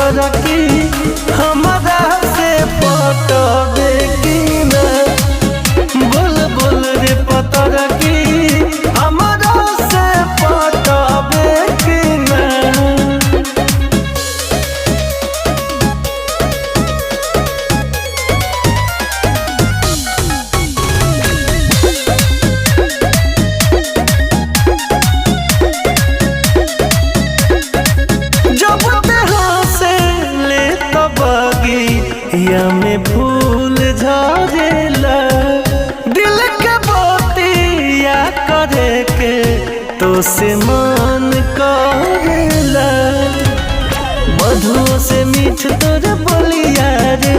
पतर की हमारा से पटबे की ना। बोल बोल रे पतर की हमारा से पटबे की ना। या में फूल झरेला दिल के बतिया करे के तो से मन करेला। मधुओं से मीठ तोर बोलिया रे